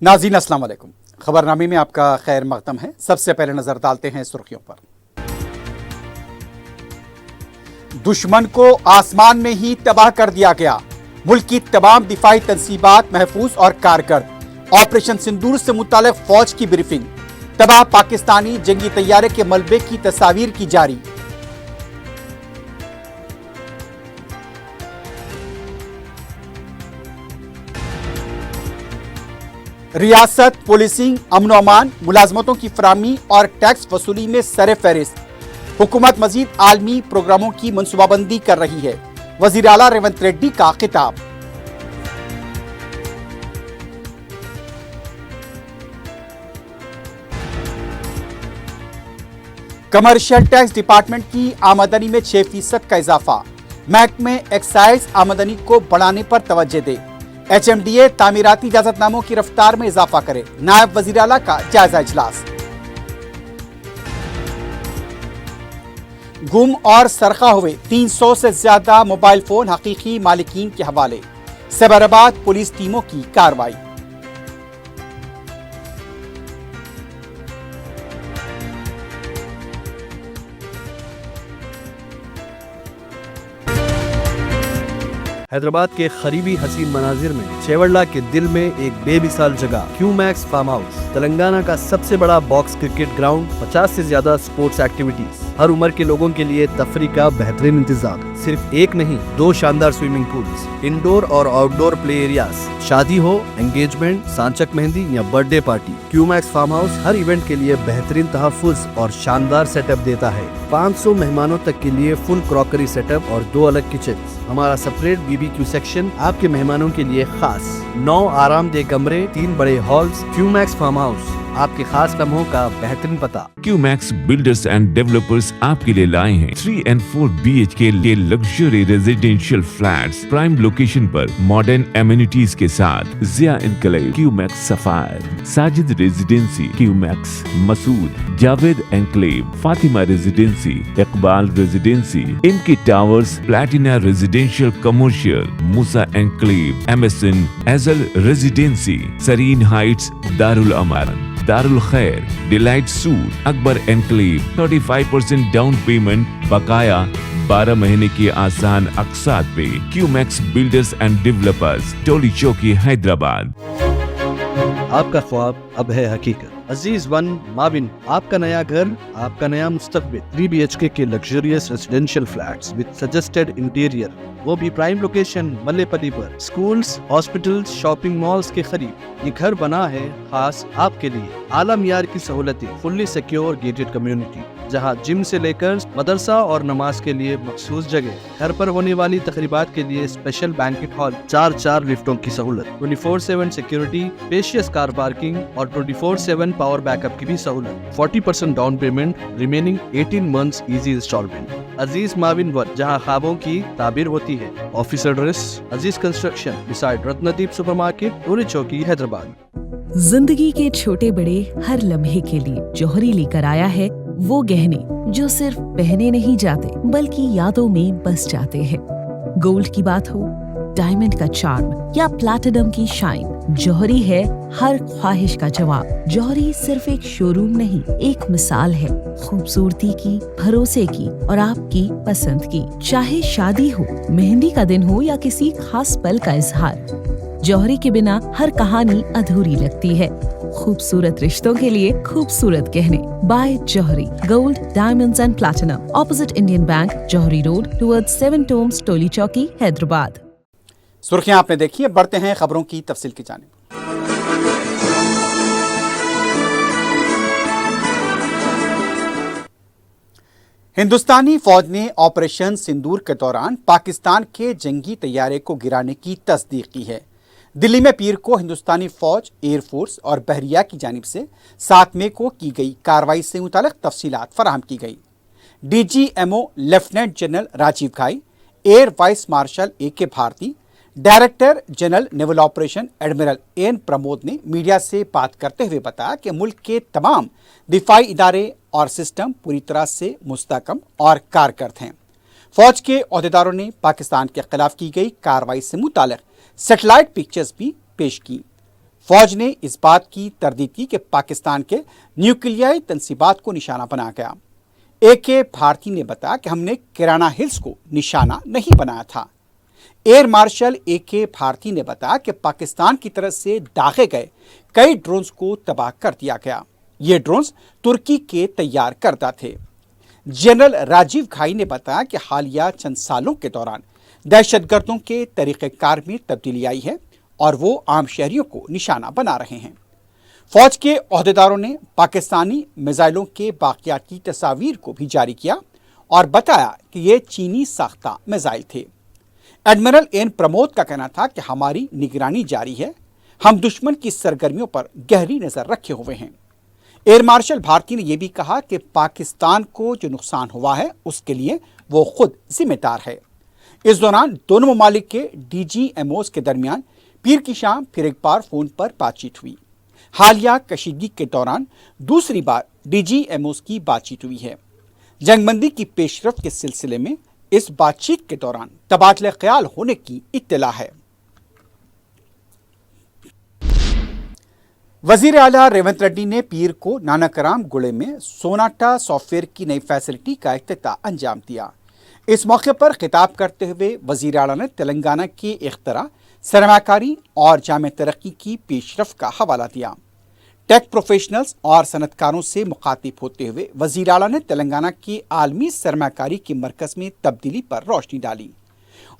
नाज़रीन अस्सलाम वालेकुम। खबरनामे में आपका खैर मक़दम है। सबसे पहले नजर डालते हैं सुर्खियों पर। दुश्मन को आसमान में ही तबाह कर दिया गया। मुल्क की तमाम दिफाई तंसीबात महफूज और कारगर। ऑपरेशन सिंदूर से मुतालिक फौज की ब्रीफिंग। तबाह पाकिस्तानी जंगी तैयारे के मलबे की तस्वीर की जारी। रियासत पुलिसिंग, अमन अमान, मुलाजमतों की फराहमी और टैक्स वसूली में सरे फहरिस्त। हुकूमत मजीद आलमी प्रोग्रामों की मनसूबाबंदी कर रही है। वजीर आला रेवंत रेड्डी का खिताब। कमर्शियल टैक्स डिपार्टमेंट की आमदनी में 6% का इजाफा। महकमे एक्साइज आमदनी को बढ़ाने पर तवज्जो दे। HMDA तामीराती इजाजतनामों की रफ्तार में इजाफा करे। नायब वजीर आला का जायजा इजलास। गुम और सरखा हुए 300 से ज्यादा मोबाइल फोन हकीकी मालिकीन के हवाले। सैबराबाद पुलिस टीमों की कार्रवाई। हैदराबाद के करीबी हसीन मनाजिर में चेवड़ला के दिल में एक बेमिसाल जगह क्यूमैक्स फार्म हाउस, तेलंगाना का सबसे बड़ा बॉक्स क्रिकेट ग्राउंड, 50 से ज्यादा स्पोर्ट्स एक्टिविटीज, हर उम्र के लोगों के लिए तफरी का बेहतरीन इंतजाम। सिर्फ एक नहीं, 2 शानदार स्विमिंग पूल्स, इंडोर और आउटडोर प्ले एरियाज। शादी हो, एंगेजमेंट, सांचक मेहंदी या birthday party, Qmax farm house हर इवेंट के लिए बेहतरीन तहफ्फुज़ और शानदार सेटअप देता है। 500 मेहमानों तक के लिए फुल क्रॉकरी सेटअप और 2 अलग किचन। हमारा सेपरेट BBQ सेक्शन आपके मेहमानों के लिए खास। 9 आरामदेह कमरे, 3 बड़े हॉल्स। क्यूमैक्स फार्म हाउस, आपके खास लम्हों का बेहतरीन पता। क्यूमैक्स बिल्डर्स एंड डेवलपर्स आपके लिए लाए हैं 3 and 4 BHK के luxury residential flats prime location पर मॉडर्न एमिनिटीज के साथ। Zia enclave, Qmax sapphire, Sajid residency, Qmax Masood, Javed enclave, Fatima residency, Iqbal residency, इनकी towers, platina residential commercial, Musa enclave, MSN एजल residency, Sarin heights, Darul Aman, Darul Khair, delight suite, Akbar enclave, 35% down payment, बकाया 12 महीने की आसान अकसात पे। Qmax builders and developers, Toli Chowki, Hyderabad. आपका ख्वाब अब है हकीकत। अजीज वन माविन, आपका नया घर, आपका नया मुस्तकबिल। 3 BHK के luxurious residential flats with suggested interior, वो भी प्राइम लोकेशन मल्लेपल्ली पर। स्कूल्स, हॉस्पिटल्स, शॉपिंग मॉल्स के करीब ये घर बना है खास आपके लिए। आला मियार की सहूलतें, फुल्ली सिक्योर गेटेड कम्युनिटी, जहां जिम से लेकर मदरसा और नमाज के लिए मखसूस जगह। घर पर होने वाली तकरीबात के लिए स्पेशल बैंकेट हॉल, 4 लिफ्टों की सहूलत, 24/7 सिक्योरिटी, स्पेशियस कार पार्किंग और 24/7 पावर बैकअप की भी सहूलत। 40% down payment, remaining 18 months easy instalment. Aziz माविन वन, जहां ख्वाबों की ताबीर होती है। Office address Aziz construction beside Ratnadeep supermarket, Toli Chowki, Hyderabad. जिंदगी के छोटे बड़े हर लम्हे के लिए जौहरी लेकर आया है वो गहने जो सिर्फ पहने नहीं जाते बल्कि यादों में बस जाते हैं। गोल्ड की बात हो, डायमंड का चार्म या प्लैटिनम की शाइन, जौहरी है हर ख्वाहिश का जवाब। जौहरी सिर्फ एक शोरूम नहीं, एक मिसाल है खूबसूरती की, भरोसे की और आपकी पसंद की। चाहे शादी हो, मेहंदी का दिन हो या किसी खास पल का इजहार, जौहरी के बिना हर कहानी अधूरी लगती है। खूबसूरत रिश्तों के लिए खूबसूरत गहने by Jauhari, gold, diamonds and platinum, opposite Indian Bank, Jauhari road, towards 7 tombs, Toli Chowki, Hyderabad. सुर्खियां आपने देखी है, बढ़ते हैं खबरों की तफसील की जानिब। हिंदुस्तानी फौज ने ऑपरेशन सिंदूर के दौरान पाकिस्तान के जंगी तैयारे को गिराने की तस्दीक की है। दिल्ली में पीर को हिंदुस्तानी फौज, एयरफोर्स और बहरिया की जानिब से 7 मई को की गई कार्रवाई से मुतालिक तफसीलात फराहम की गई। DGMO lieutenant general Rajiv Ghai, air vice marshal AK Bharati, director general naval operation admiral AN Pramod ने मीडिया से बात करते हुए बताया कि मुल्क के तमाम दिफाई इदारे और सिस्टम पूरी तरह से मुस्तहकम और कारगर हैं। फौज के ओहदेदारों ने पाकिस्तान के खिलाफ की गई कार्रवाई से मुतालिक सैटेलाइट पिक्चर्स भी पेश की। फौज ने इस बात की तरदीद की कि पाकिस्तान के न्यूक्लियाई तंसीबात को निशाना बनाया गया। AK भारती ने बताया कि हमने किराना हिल्स को निशाना नहीं बनाया था। एयर मार्शल AK भारती ने बताया कि पाकिस्तान की तरफ से दागे गए कई ड्रोन्स को तबाह कर दिया गया। ये ड्रोन्स तुर्की के तैयार करदा थे। जनरल राजीव घाई ने बताया कि हालिया चंद सालों के दौरान दहशतगर्दों के तरीक़ेकार में तब्दीली आई है और वो आम शहरियों को निशाना बना रहे हैं। फौज के अहदेदारों ने पाकिस्तानी मिसाइलों के बाक़ियात की तस्वीर को भी जारी किया और बताया कि ये चीनी साख्ता मिसाइल थे। एडमिरल एन प्रमोद का कहना था कि हमारी निगरानी जारी है, हम दुश्मन की सरगर्मियों पर गहरी नज़र रखे हुए हैं। एयर मार्शल भारती ने यह भी कहा कि पाकिस्तान को जो नुकसान हुआ है उसके लिए वो खुद जिम्मेदार है। इस दौरान दोनों ममालिक के DGMOs के दरमियान पीर की शाम फिर एक बार फोन पर बातचीत हुई। हालिया कशीदगी के दौरान दूसरी बार DGMOs की बातचीत हुई है। जंगबंदी की पेशरफ्त के सिलसिले में इस बातचीत के दौरान तबादला ख्याल होने की इत्तला है। वजीर आला रेवंत रेड्डी ने पीर को नानकराम गुड़े में सोनाटा सॉफ्टवेयर की नई फैसिलिटी का इफ्तिताह अंजाम दिया। इस मौके पर खिताब करते हुए वजीर आला ने तेलंगाना के इख्तरा, सरमाकारी और जामे तरक्की की पेशरफ्त का हवाला दिया। टेक प्रोफेशनल्स और सनतकारों से मुखातिब होते हुए वजीर आला ने तेलंगाना की आलमी सरमाकारी के मरकज़ में तब्दीली पर रोशनी डाली।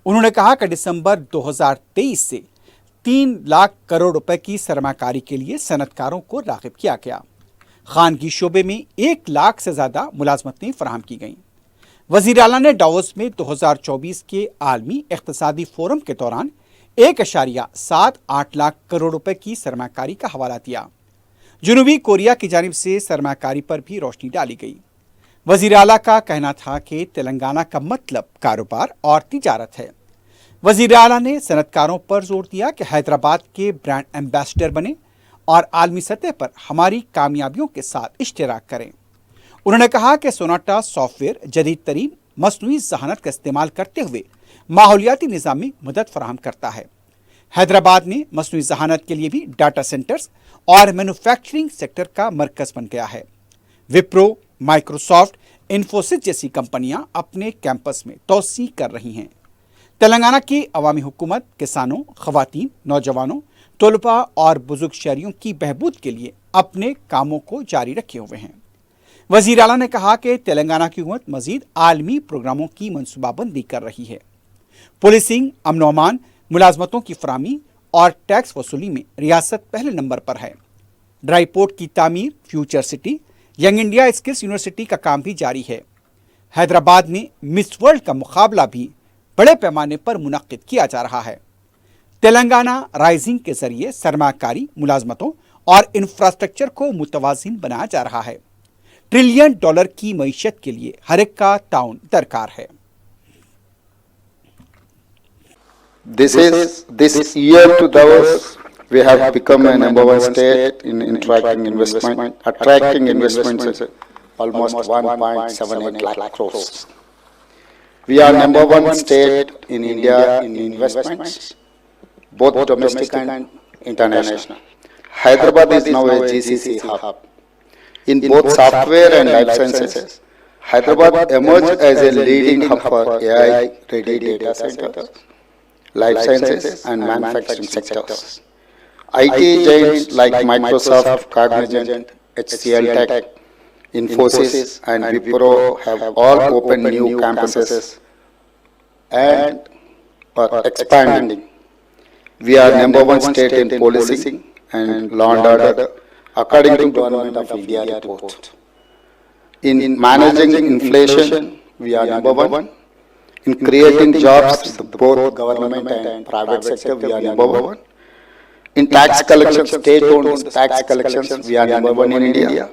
उन्होंने कहा कि दिसंबर 2023 से 3 लाख करोड़ रुपए की सरमाकारी के लिए सनतकारों को राग़िब किया गया। खानगी शोबे में 1 लाख से ज़्यादा मुलाजमतें फराहम की गईं। वज़ीर आला ने डावोस में 2024 के आलमी इक़्तिसादी फोरम के दौरान 1.78 लाख करोड़ रुपए की सरमाकारी का हवाला दिया। जनूबी कोरिया की जानिब से सरमाकारी पर भी रोशनी डाली गई। वज़ीर आला का कहना था कि तेलंगाना का मतलब कारोबार और तिजारत है। वज़ीर आला ने सनतकारों पर जोर दिया कि हैदराबाद के ब्रांड एम्बेसडर बने और आलमी सतह पर हमारी कामयाबियों के साथ इश्तराक करें। उन्होंने कहा कि सोनाटा सॉफ्टवेयर जदीद तरीन मसनूई ज़हानत का इस्तेमाल करते हुए माहौलियाती निज़ाम में मदद फराहम करता है। हैदराबाद में मसनूई ज़हानत के लिए भी डाटा सेंटर्स और मैन्युफैक्चरिंग सेक्टर का मरकज़ बन गया है। विप्रो, माइक्रोसॉफ्ट, इन्फोसिस जैसी कंपनियां अपने कैंपस में तोसी कर रही हैं। तेलंगाना की अवामी हुकूमत किसानों, ख़वातीन, नौजवानों, तलबा और बुजुर्ग शहरियों की बहबूद के लिए अपने कामों को जारी रखे हुए हैं। वज़ीर आला ने कहा कि तेलंगाना की हुकूमत मज़ीद आलमी प्रोग्रामों की मनसूबाबंदी कर रही है। पुलिसिंग, अमन व अमान, मुलाजमतों की फराहमी और टैक्स वसूली में रियासत पहले नंबर पर है। ड्राई पोर्ट की तामीर, future city, young India skills university का काम भी जारी है। हैदराबाद में मिस वर्ल्ड का मुकाबला भी बड़े पैमाने पर मुनक्किद किया जा रहा है। तेलंगाना राइजिंग के जरिए सरमाकारी, मुलाजमतों और इंफ्रास्ट्रक्चर को मुतवाज़िन बनाया जा रहा है। $1 ट्रिलियन की मईशत के लिए हर एक का ताउन दरकार है। This year to Davos, we have become a #1 state in attracting investments, almost 1.78 lakh crores. We are #1 state in India in investments, both domestic and international. Hyderabad is now a GCC hub. In both software and life sciences, Hyderabad emerged as a leading hub for AI-ready data centers, life sciences and manufacturing sectors. IT giants like Microsoft, Cognizant, HCL Tech, Infosys and Wipro have all opened new campuses and are expanding. We are #1 state in policing and law and order according to Government of India report. In managing inflation, we are #1. In creating jobs, both government and private sector, we are #1. In tax collections, state-owned tax collections, we are #1 in India.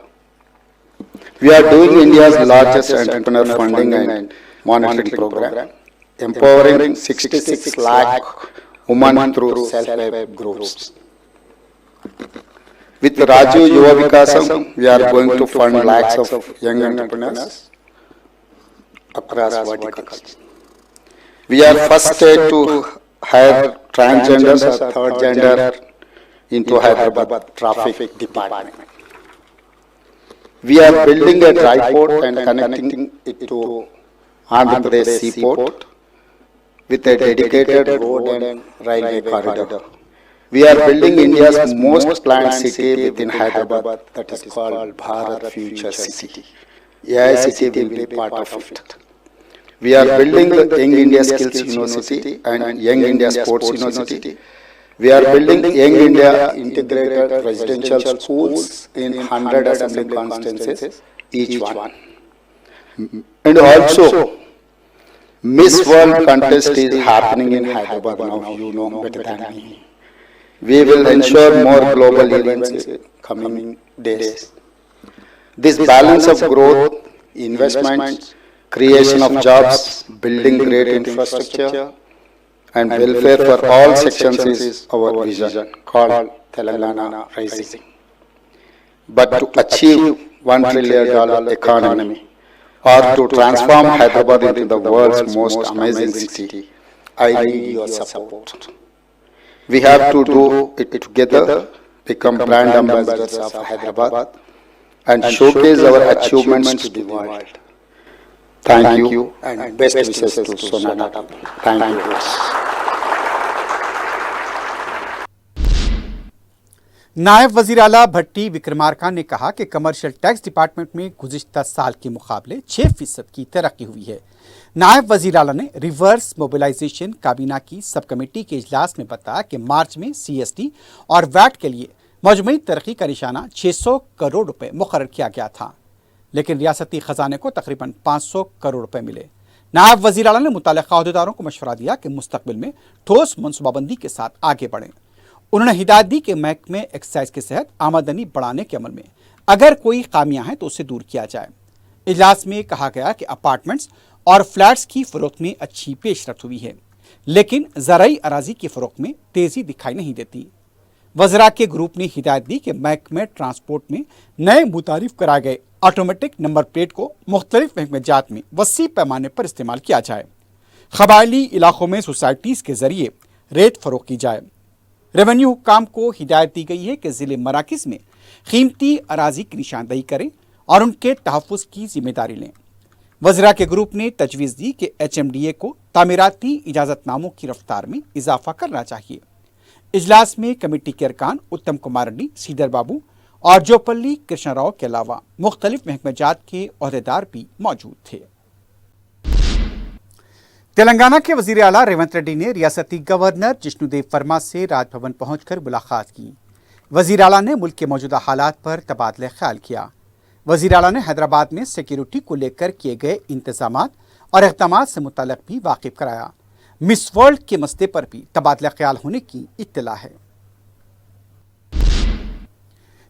We are doing India's largest entrepreneur funding and monitoring program, empowering 66 lakh women through self-help groups. With Raju Yuva Vikasam, we are going to fund lakhs of young entrepreneurs across verticals. We are first state to hire transgenders or third gender into Hyderabad Traffic Department. We are building a dry port and connecting it to Andhra Pradesh seaport with a dedicated road and railway corridor. We are building India's most planned city within Hyderabad, that is called Bharat Future City. AI City will be part of it. We are building the Young India Skills University and Young India Sports University. We are building Young India integrated residential schools in 100 assembly constituencies, each one. And also, Miss World contest is happening in Hyderabad now, you know better than me. We will ensure more global events in coming days. This balance of growth, investments, creation of jobs, building great infrastructure, and welfare for all sections is our vision called Telangana Rising. But to achieve $1 trillion economy or to transform Hyderabad into the world's most amazing city, I need your support. We have to do it together, become brand ambassadors of Hyderabad, and showcase our achievements to the world. Thank you and best wishes to Sonata. Thank you. नायब वजीर आला भट्टी विक्रमार्का ने कहा कि commercial tax department में गुज़िश्ता साल के मुकाबले 6% की तरक्की हुई है। नायब वजीर आला ने रिवर्स मोबिलाइजेशन काबीना की सब कमेटी के इजलास में बताया कि मार्च में CST और वैट के लिए मजमूई तरक्की का निशाना 600 करोड़ रुपए मुकर्रर किया गया था, लेकिन रियासती खजाने को तकरीबन 500 करोड़ रुपए मिले। नायब वजीर आला ने मुतल्लिका अहदेदारों को मशवरा दिया कि मुस्तकबिल में ठोस मनसूबाबंदी के साथ आगे बढ़ें। उन्होंने हिदायत दी कि महकमे एक्साइज के तहत आमदनी बढ़ाने के अमल में अगर कोई खामियां हैं तो उसे दूर किया जाए। इजलास में कहा गया कि अपार्टमेंट्स और फ्लैट्स की फरोख्त में अच्छी पेशरफ्त हुई है, लेकिन ज़राई अराजी की फरोख्त में तेज़ी दिखाई नहीं देती। वज़रा के ग्रुप ने हिदायत दी कि महकमे ट्रांसपोर्ट में नए मुतारिफ कराए गए ऑटोमेटिक नंबर प्लेट को मुख्तलिफ महकमेजात में वसी पैमाने पर इस्तेमाल किया जाए। कबायली इलाकों में सोसाइटीज़ के ज़रिए रेत फरोख्त की जाए। रेवेन्यू हुक्काम को हिदायत दी गई है कि ज़िले मराकिज़ में कीमती अराजी की निशानदही करें और उनके तहफ़्फ़ुज़ की जिम्मेदारी लें। वज़रा के ग्रुप ने तजवीज़ दी कि HMDA को तामीराती इजाज़तनामों की रफ्तार में इजाफा करना चाहिए। इजलास में कमेटी के अरकान उत्तम कुमार रेड्डी, श्रीधर बाबू और जोपल्ली कृष्ण राव के अलावा मुख्तलिफ महकमेजात के अहदेदार भी मौजूद थे। तेलंगाना के वजीर आला रेवंत रेड्डी ने रियासती गवर्नर जिष्णुदेव वर्मा से राजभवन पहुंचकर मुलाकात की। वजीर आला ने मुल्क के मौजूदा हालात पर तबादला ख्याल किया। वजीर आला ने हैदराबाद में सिक्योरिटी को लेकर किए गए इंतजामात और इक़दामात से मुतल्लिक़ भी वाकिफ कराया। मिस वर्ल्ड के मसले पर भी तबादला ख्याल होने की इत्तला है।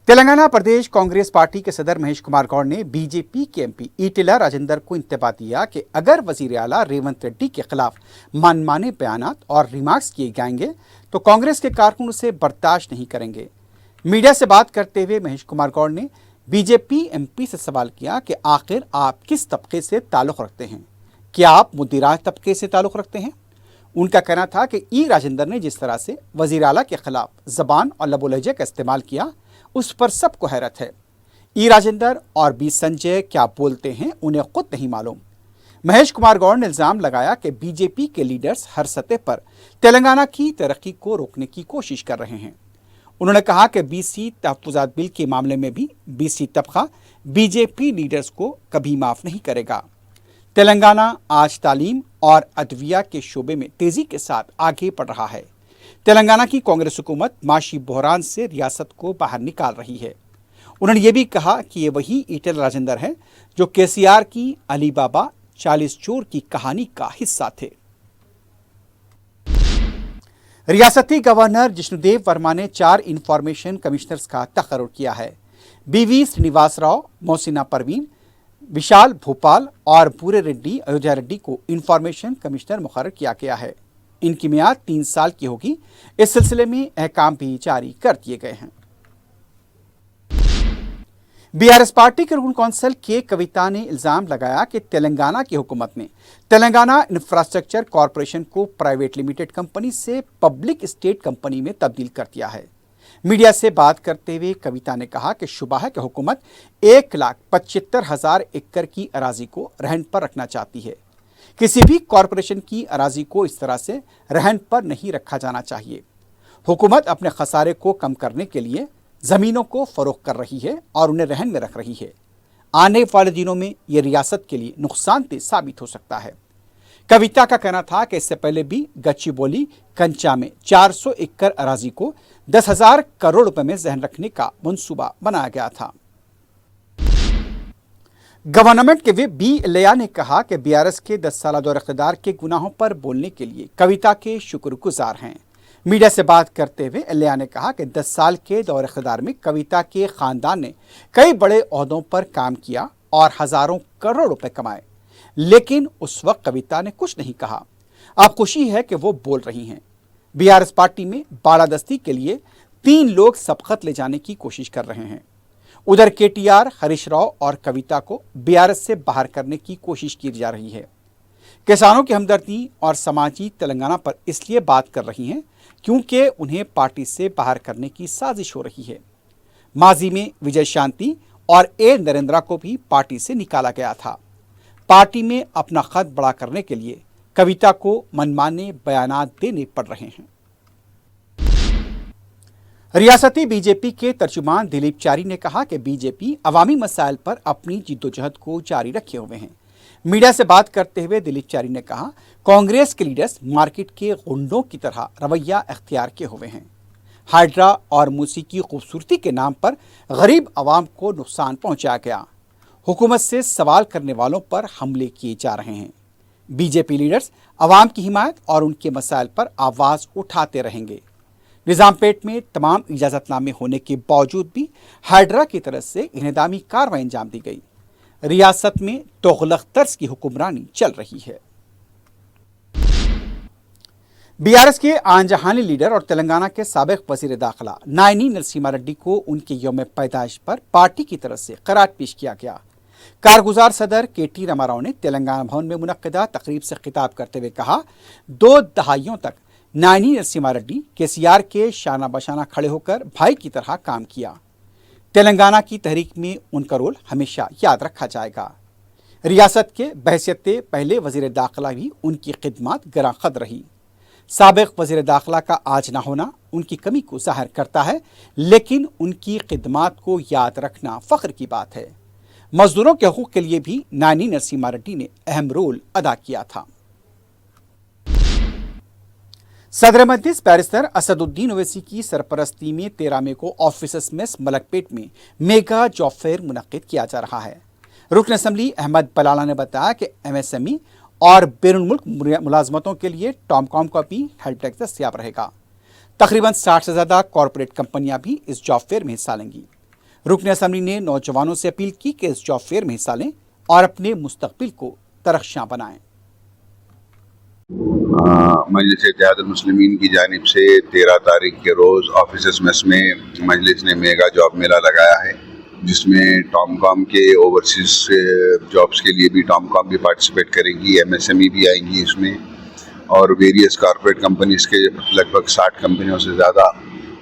तेलंगाना प्रदेश कांग्रेस पार्टी के सदर महेश कुमार गौड़ ने बीजेपी के MP ईटेला राजेंद्र को इंतबा दिया कि अगर वजीर आला रेवंत रेड्डी के खिलाफ मनमाने बयानात और रिमार्क्स किए जाएंगे तो कांग्रेस के कारकुन उसे बर्दाश्त नहीं करेंगे। मीडिया से बात करते हुए महेश कुमार गौड़ ने बीजेपी MP से सवाल किया कि आखिर आप किस तबके से ताल्लुक़ रखते हैं, क्या आप मुदिराज तबके से ताल्लुक़ रखते हैं। उनका कहना था कि ई राजेंद्र ने जिस तरह से वजीर आला के खिलाफ ज़बान और लबो लहजे का इस्तेमाल किया उस पर सबको हैरत है। ई राजेंद्र और बी संजय क्या बोलते हैं उन्हें खुद नहीं मालूम। महेश कुमार गौड़ ने इल्ज़ाम लगाया कि बीजेपी के लीडर्स हर सतह पर तेलंगाना की तरक्की को रोकने की कोशिश कर रहे हैं। उन्होंने कहा कि BC तहफ़्फ़ुज़ात बिल के मामले में भी BC तबका बीजेपी लीडर्स को कभी माफ़ नहीं करेगा। तेलंगाना आज तालीम और अदविया के शोबे में तेज़ी के साथ आगे बढ़ रहा है। तेलंगाना की कांग्रेस हुकूमत माशी बहरान से रियासत को बाहर निकाल रही है। उन्होंने ये भी कहा कि ये वही ईटेला राजेंद्र है जो KCR की अली बाबा 40 चोर की कहानी का हिस्सा थे। रियासती गवर्नर जिष्णुदेव वर्मा ने 4 इंफॉर्मेशन कमिश्नर्स का तकर्रुर किया है। BV श्रीनिवास राव, मोहसिना परवीन, विशाल भोपाल और पूरे रेड्डी अयोध्या रेड्डी को इंफॉर्मेशन कमिश्नर मुकर्रर किया गया है। इनकी मियाद 3 साल की होगी। इस सिलसिले में अहकाम भी जारी कर दिए गए हैं। BRS पार्टी के रुकन कौंसिल के कविता ने इल्ज़ाम लगाया कि तेलंगाना की हुकूमत ने तेलंगाना इंफ्रास्ट्रक्चर कॉरपोरेशन को प्राइवेट लिमिटेड कंपनी से पब्लिक स्टेट कंपनी में तब्दील कर दिया है। मीडिया से बात करते हुए कविता ने कहा कि शुबा है कि हुकूमत 1,75,000 एकड़ की अराजी को रहन पर रखना चाहती है। किसी भी कॉरपोरेशन की अराजी को इस तरह से रहन पर नहीं रखा जाना चाहिए। हुकूमत अपने खसारे को कम करने के लिए ज़मीनों को फ़रोख्त कर रही है और उन्हें रहन में रख रही है। आने वाले दिनों में ये रियासत के लिए नुकसानदेह साबित हो सकता है। कविता का कहना था कि इससे पहले भी गच्चीबोली कंचा में 400 एकड़ अराजी को 10,000 करोड़ रुपए में जहन रखने का मंसूबा बनाया गया था। गवर्नमेंट के विप बी लिया ने कहा कि बीआरएस के 10 साल दौर इख्तियार के गुनाहों पर बोलने के लिए कविता के शुक्रगुजार हैं। मीडिया से बात करते हुए लिया ने कहा कि 10 साल के दौर इख्तियार में कविता के खानदान ने कई बड़े ओहदों पर काम किया और हजारों करोड़ रुपए कमाए, लेकिन उस वक्त कविता ने कुछ नहीं कहा। अब खुशी है कि वो बोल रही हैं। बीआरएस पार्टी में बालादस्ती के लिए 3 लोग सबकत ले जाने की कोशिश कर रहे हैं। उधर केटीआर, हरीश राव और कविता को बीआरएस से बाहर करने की कोशिश की जा रही है। किसानों की हमदर्दी और समाजी तेलंगाना पर इसलिए बात कर रही हैं क्योंकि उन्हें पार्टी से बाहर करने की साजिश हो रही है। माजी में विजय शांति और ए नरेंद्रा को भी पार्टी से निकाला गया था। पार्टी में अपना खत बड़ा करने के लिए कविता को मनमाने बयानात देने पड़ रहे हैं। रियासती बीजेपी के तर्जुमान दिलीप चारी ने कहा कि बीजेपी अवामी मसाइल पर अपनी जिद्दोजहद को जारी रखे हुए हैं। मीडिया से बात करते हुए दिलीप चारी ने कहा, कांग्रेस के लीडर्स मार्केट के गुंडों की तरह रवैया अख्तियार किए हुए हैं। हाइड्रा और मूसी की खूबसूरती के नाम पर गरीब आवाम को नुकसान पहुंचाया गया। हुकूमत से सवाल करने वालों पर हमले किए जा रहे हैं। बीजेपी लीडर्स अवाम की हिमायत और उनके मसाइल पर आवाज़ उठाते रहेंगे। निज़ामपेट में तमाम इजाज़तनामे होने के बावजूद भी हाइड्रा की तरफ से इन्हदामी कार्रवाई अंजाम दी गई। रियासत में तुगलक तर्ज की हुक्मरानी चल रही है। बीआरएस के आनजहानी लीडर और तेलंगाना के साबिक वज़ीर दाखिला नायनी नरसिम्हा रेड्डी को उनके यौम पैदाइश पर पार्टी की तरफ से खराज पेश किया गया। कारगुजार सदर केटी रामाराव ने तेलंगाना भवन में मुनक्किदा तकरीब से खिताब करते हुए कहा, 2 दहाइयों तक नायनी नरसिम्हा रेड्डी केसीआर के शाना बशाना खड़े होकर भाई की तरह काम किया। तेलंगाना की तहरीक में उनका रोल हमेशा याद रखा जाएगा। रियासत के बहसियत पहले वज़ीर दाखिला भी उनकी खिदमत गराखद रही। साबिक वज़ीर दाखिला का आज ना होना उनकी कमी को ज़ाहिर करता है, लेकिन उनकी खिदमत को याद रखना फ़ख्र की बात है। मजदूरों के हकूक़ के लिए भी नायनी नरसिम्हा रेड्डी ने अहम रोल अदा किया था। सदर मजलिस बैरिस्टर असदुद्दीन ओवैसी की सरपरस्ती में 13 मई को ऑफिसर्स मेस मलकपेट में मेगा जॉब फेयर मुनक्किद किया जा रहा है। रुकन असम्बली अहमद बलाला ने बताया कि MSME और बैरून मुल्क मुलाजमतों के लिए टॉमकॉम का भी हेल्प डेस्क दस्तयाब रहेगा। तकरीबन 60 से ज़्यादा कॉरपोरेट कंपनियां भी इस जॉब फेयर में हिस्सा लेंगी। रुकन असम्बली ने नौजवानों से अपील की कि इस जॉब फेयर में हिस्सा लें और अपने मुस्तकबिल को तरक्शां बनाएं। मजलिस इत्तेहादुल मुस्लिमीन की जानिब से 13 तारीख के रोज़ ऑफिसर्स मेस में मजलिस ने मेगा जॉब मेला लगाया है, जिसमें टॉमकॉम के ओवरसीज जॉब्स के लिए भी टॉमकॉम भी पार्टिसिपेट करेगी, MSME भी आएंगी इसमें, और वेरियस कॉर्पोरेट कंपनीज़ के लगभग 60 कंपनियों से ज़्यादा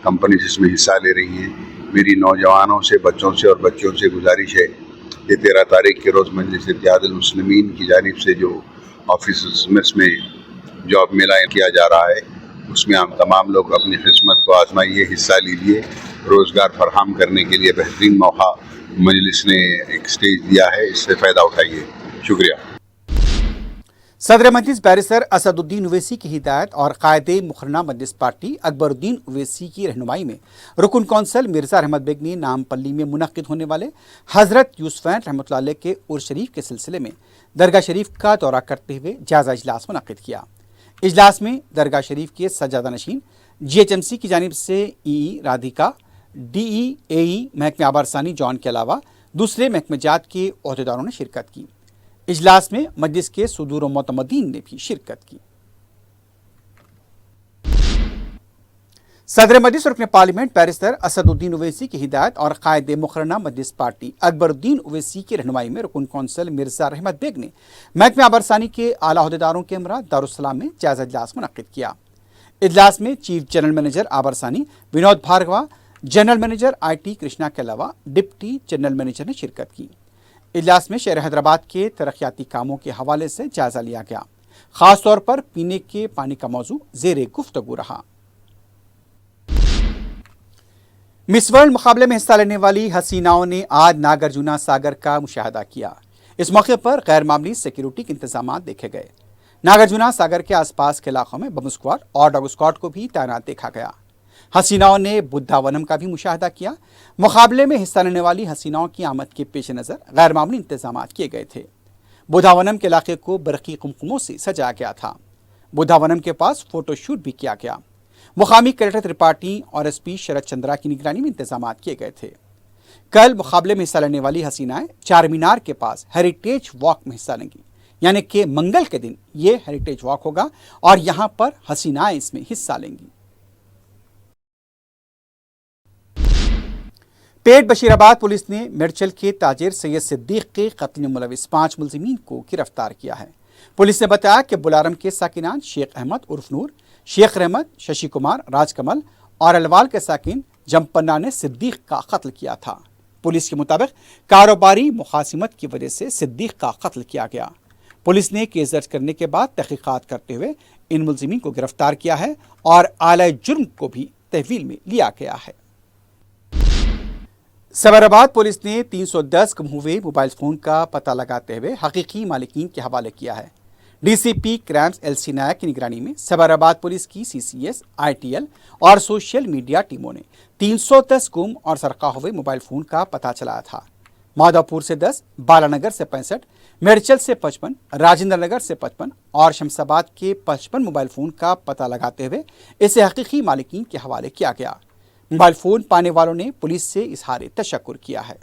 कंपनीज इसमें हिस्सा ले रही हैं। मेरी नौजवानों से, बच्चों से और बच्चों से गुजारिश है कि 13 तारीख के रोज़ मजलिस इत्तेहादुल मुस्लिमीन की जानिब से जो ऑफिसर्स मेस में जॉब मेला किया जा रहा है, उसमें हम तमाम लोग अपनी किस्मत को आजमाइए, हिस्सा लीजिए। रोज़गार फराहम करने के लिए बेहतरीन मौका मजलिस ने एक स्टेज दिया है, इससे फ़ायदा उठाइए। शुक्रिया। सदर मजलिस बैरिस्टर असदुद्दीन ओवैसी की हिदायत और कायदे मुखरना मजलिस पार्टी अकबरुद्दीन ओवैसी की रहनुमाई में रुकन कौंसल मिर्ज़ा अहमद बेग ने नामपल्ली में मुनक्किद होने वाले हज़रत यूसुफ़ैन रहमतुल्लाह अलैह के उर्स शरीफ के सिलसिले में दरगाह शरीफ का दौरा करते हुए जायज़ा इजलास मुनक्किद किया। इजलास में दरगाह शरीफ के सज्जादा नशीन GHMC की जानिब से EE राधिका, DE AE महकमे आबारसानी जॉन के अलावा दूसरे महकमेजात के ओहदेदारों ने शिरकत की। इजलास में मजलिस के सुदूर मोतमदीन ने भी शिरकत की। सदर मजलिस रुकन पार्लियामेंट बैरिस्टर असदुद्दीन ओवैसी की हिदायत और कायदे मुखरना मजलिस पार्टी अकबरुद्दीन ओवैसी की रहनुमाई में रुकन कौंसल मिर्ज़ा अहमद बेग ने महकमे आबारसानी के आला अहदेदारों के हमरा दारुस्सलाम में जायज़ा इजलास मुनक्किद किया। इजलास में चीफ जनरल मैनेजर आबारसानी Vinod Bhargava, general manager IT Krishna के अलावा डिप्टी जनरल मैनेजर ने शिरकत की। इजलास में शहर हैदराबाद के तरक्याती कामों के हवाले से जायजा लिया गया। खास तौर पर पीने के पानी का मौजू ज़ेरे गुफ्तगू रहा। मिस वर्ल्ड मुकाबले में हिस्सा लेने वाली हसीनाओं ने आज नागार्जुना सागर का मुशाहदा किया। इस मौके पर गैर मामूली सिक्योरिटी के इंतजाम देखे गए। नागार्जुना सागर के आसपास के इलाकों में बम स्क्वाड और डॉग स्क्वाड को भी तैनात देखा गया। हसीनाओं ने बुद्धावनम का भी मुशाहदा किया। मुकाबले में हिस्सा लेने वाली हसीनाओं की आमद के पेश नज़र गैर मामूली इंतजाम किए गए थे। बुद्धावनम के इलाके को बरकी कुमकुमों से सजाया गया था। बुद्धावनम के पास फोटो शूट भी किया गया। मुकामी कलेक्टर त्रिपाठी और SP शरद चंद्रा की निगरानी में इंतजाम किए गए थे। कल मुकाबले में हिस्सा लेने वाली हसीनाएं चार मीनार के पास हेरिटेज वॉक में हिस्सा लेंगी, यानी कि मंगल के दिन ये हेरिटेज वॉक होगा और यहां पर हसीनाएं इसमें हिस्सा लेंगी। पेट बशीराबाद पुलिस ने मिर्चल के ताजिर सैयद सिद्दीक के कत्ल में मुलविस 5 मुलजिमीन को गिरफ्तार किया है। पुलिस ने बताया कि बुलारम के साकिनान शेख अहमद उर्फ नूर, शेख रहमत, शशि कुमार, राजकमल और अलवाल के साकिन जमपन्ना ने सिद्दीक का कत्ल किया था। पुलिस के मुताबिक कारोबारी मुखासिमत की वजह से सिद्दीक का कत्ल किया गया। पुलिस ने केस दर्ज करने के बाद तहकीकात करते हुए इन मुलजिमीन को गिरफ्तार किया है और आले जुर्म को भी तहवील में लिया गया है। सैबराबाद पुलिस ने 310 गुम हुए मोबाइल फोन का पता लगाते हुए हकीकी मालिकीन के हवाले किया है। DCP क्राइम्स LC नायक की निगरानी में सैबराबाद पुलिस की CCS, ITL और सोशल मीडिया टीमों ने 310 गुम और सरका हुए मोबाइल फोन का पता चलाया था। माधवपुर से 10, बालानगर से 65, मिर्चल से 55, राजेंद्र नगर से 55 और शमशाबाद के 55 मोबाइल फोन का पता लगाते हुए इसे हकीकी मालिकीन के हवाले किया गया। मोबाइल फोन पाने वालों ने पुलिस से इजहार तशक्कुर किया है।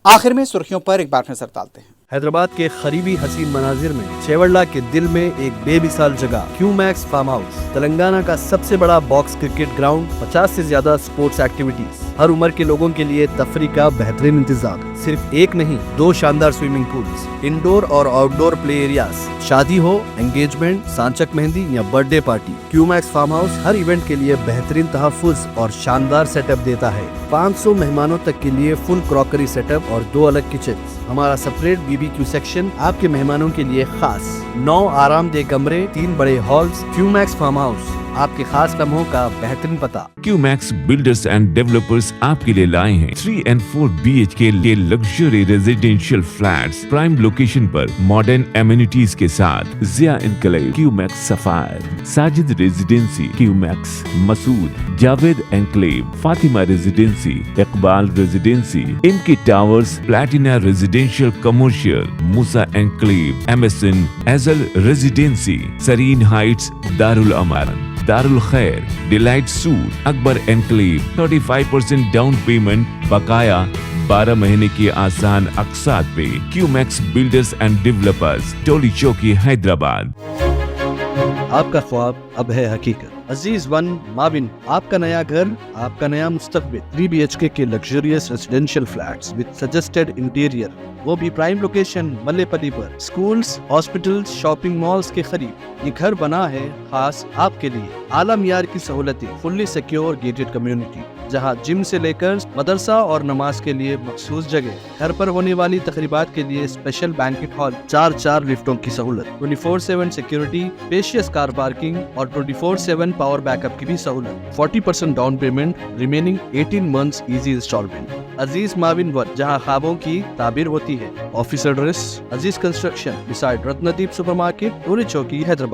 आखिर में सुर्खियों पर एक बार नजर डालते हैं। हैदराबाद के करीबी हसीन मनाजिर में चेवड़ला के दिल में एक बेमिसाल जगह क्यूमैक्स फार्म हाउस, तेलंगाना का सबसे बड़ा बॉक्स क्रिकेट ग्राउंड, 50 से ज्यादा स्पोर्ट्स एक्टिविटीज, हर उम्र के लोगों के लिए तफरी का बेहतरीन इंतजाम। सिर्फ एक नहीं, 2 शानदार स्विमिंग पूल्स, इंडोर और आउटडोर प्ले एरियाज, शादी हो, एंगेजमेंट, सांचक मेहंदी या birthday party, Qmax farm house हर इवेंट के लिए बेहतरीन तहफ्फुज़ और शानदार सेटअप देता है। 500 मेहमानों तक के लिए फुल क्रॉकरी सेटअप और 2 अलग किचन। हमारा सेपरेट BBQ सेक्शन आपके मेहमानों के लिए खास। 9 आरामदेह कमरे, 3 बड़े हॉल्स। क्यूमैक्स फार्म हाउस, आपके खास लम्हों का बेहतरीन पता। क्यूमैक्स बिल्डर्स एंड डेवलपर्स आपके लिए लाए हैं 3 and 4 BHK के luxury residential flats prime location पर मॉडर्न एमिनिटीज के साथ। Zia enclave, Qmax sapphire, Sajid residency, Qmax Masood, Javed enclave, Fatima residency, Iqbal residency, इनकी towers, platina residential commercial, Musa enclave, MSN एजल residency, Sarin heights, Darul Amaran, Darul Khair, delight suite, Akbar enclave, 35% down payment, बकाया 12 महीने की आसान अक़सात पे। Qmax builders and developers, Toli Chowki, Hyderabad. आपका ख्वाब अब है हकीकत। अजीज वन माविन, आपका नया घर, आपका नया मुस्तकबिल। 3 BHK के luxurious residential flats with suggested interior, वो भी प्राइम लोकेशन मल्लेपल्ली पर। स्कूल्स, हॉस्पिटल्स, शॉपिंग मॉल्स के करीब ये घर बना है खास आपके लिए। आला मियार की सहूलतें, फुल्ली सिक्योर गेटेड कम्युनिटी, जहां जिम से लेकर मदरसा और नमाज के लिए मखसूस जगह। घर पर होने वाली तकरीबात के लिए स्पेशल बैंकेट हॉल, 4 लिफ्टों की सहूलत, 24/7 सिक्योरिटी, स्पेशियस कार पार्किंग और 24/7 पावर बैकअप की भी सहूलत। 40% down payment, remaining 18 months easy instalment. Aziz माविन वन, जहां ख्वाबों की ताबीर होती है। Office address Aziz construction beside Ratnadeep supermarket, Toli Chowki, Hyderabad.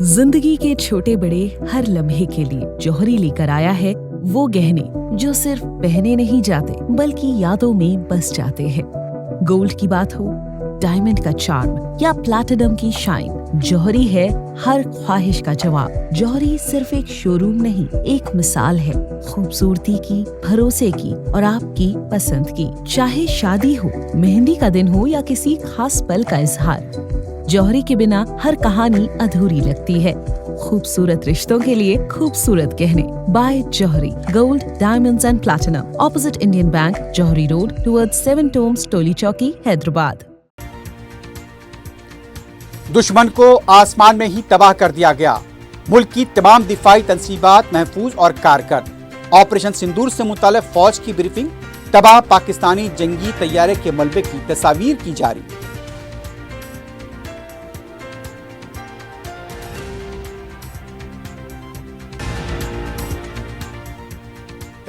जिंदगी के छोटे बड़े हर लम्हे के लिए जौहरी लेकर आया है वो गहने जो सिर्फ पहने नहीं जाते बल्कि यादों में बस जाते हैं। गोल्ड की बात हो, डायमंड का चार्म या प्लैटिनम की शाइन, जौहरी है हर ख्वाहिश का जवाब। जौहरी सिर्फ एक शोरूम नहीं, एक मिसाल है खूबसूरती की, भरोसे की और आपकी पसंद की। चाहे शादी हो, मेहंदी का दिन हो या किसी खास पल का इजहार, जौहरी के बिना हर कहानी अधूरी लगती है। खूबसूरत रिश्तों के लिए खूबसूरत गहने by Jauhari. Gold, diamonds and platinum, opposite Indian Bank, Jauhari road, towards 7 tombs, Toli Chowki, Hyderabad. दुश्मन को आसमान में ही तबाह कर दिया गया। ملک کی تمام دفاعی تنصیبات محفوظ اور کارکرد، آپریشن سندور سے متعلق فوج کی بریفنگ، تباہ پاکستانی جنگی طیارے کے ملبے کی تصاویر کی جاری۔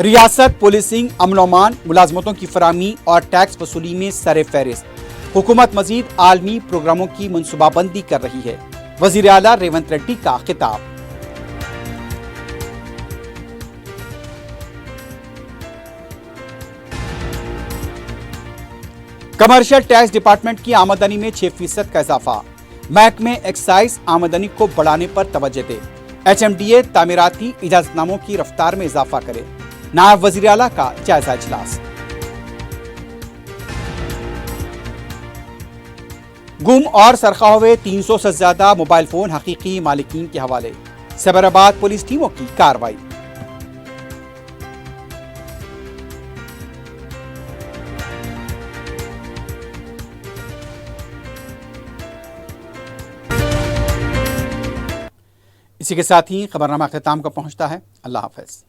ریاست پولیسنگ، امن و امان، ملازمتوں کی فراہمی اور ٹیکس وصولی میں سر فہرست، حکومت مزید عالمی پروگراموں کی منصوبہ بندی کر رہی ہے، وزیر اعلیٰ ریونت ریڈی کا خطاب۔ کمرشل ٹیکس ڈپارٹمنٹ کی آمدنی میں 6% کا اضافہ، محکمہ ایکسائز آمدنی کو بڑھانے پر توجہ دے، HMDA تعمیراتی اجازت ناموں کی رفتار میں اضافہ کرے، نائب وزیر اعلیٰ کا جائزہ اجلاس۔ گم اور سرقہ ہوئے 300 سے زیادہ موبائل فون حقیقی مالکین کے حوالے، سیبرآباد پولیس ٹیموں کی کارروائی۔ اسی کے ساتھ ہی خبرنامہ اختتام کو پہنچتا ہے۔ اللہ حافظ۔